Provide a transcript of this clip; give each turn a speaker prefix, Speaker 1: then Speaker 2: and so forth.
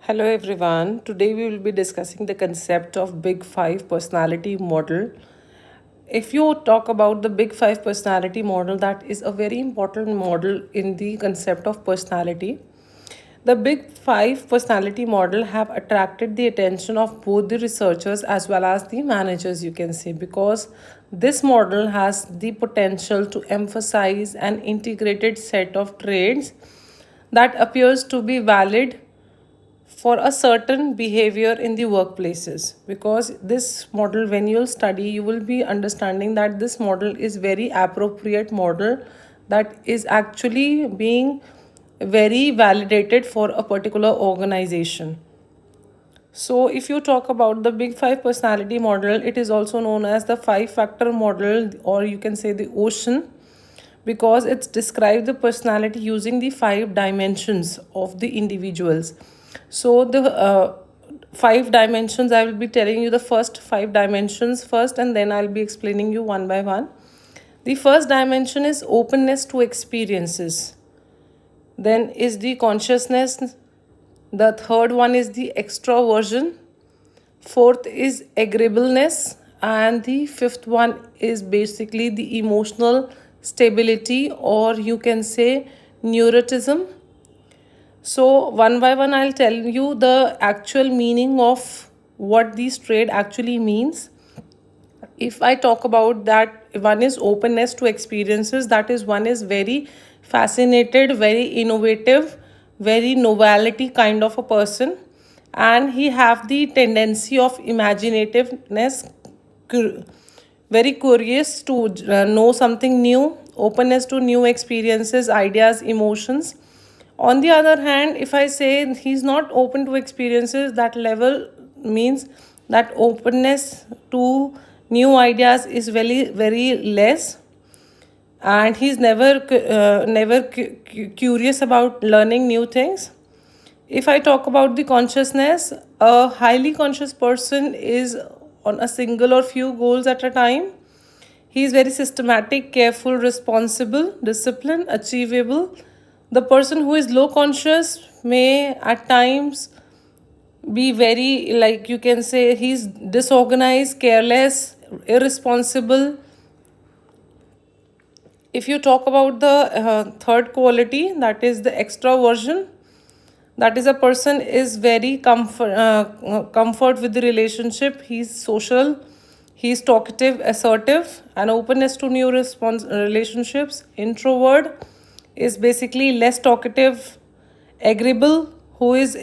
Speaker 1: Hello everyone. Today we will be discussing the concept of Big Five personality model. If you talk about the Big Five personality model, that is a very important model in the concept of personality. The Big Five personality model have attracted the attention of both the researchers as well as the managers, you can say, because this model has the potential to emphasize an integrated set of traits that appears to be valid for a certain behavior in the workplaces, because this model, when you'll study, you will be understanding that this model is very appropriate model that is actually being very validated for a particular organization. So if you talk about the Big Five personality model, it is also known as the five factor model, or you can say the ocean, because it's described the personality using the five dimensions of the individuals. So the five dimensions, I will be telling you the first five dimensions first, and then I'll be explaining you one by one. The first dimension is openness to experiences. Then is the consciousness. The third one is the extroversion. Fourth is agreeableness. And the fifth one is basically the emotional stability, or you can say neuroticism. So, one by one, I'll tell you the actual meaning of what these trade actually means. If I talk about that, one is openness to experiences, that is, one is very fascinated, very innovative, very novelty kind of a person, and he have the tendency of imaginativeness, very curious to know something new, openness to new experiences, ideas, emotions. On the other hand, if I say he's not open to experiences, that level means that openness to new ideas is very less, and he's never curious about learning new things. If I talk about the consciousness, a highly conscious person is on a single or few goals at a time. He is very systematic, careful, responsible, disciplined, achievable. The person who is low conscious may at times be very, like you can say, he's disorganized, careless, irresponsible. If you talk about the third quality, that is the extraversion, that is a person is very comfort with the relationship, he's social, he's talkative, assertive, and openness to new response relationships. Introvert is basically less talkative, agreeable, who is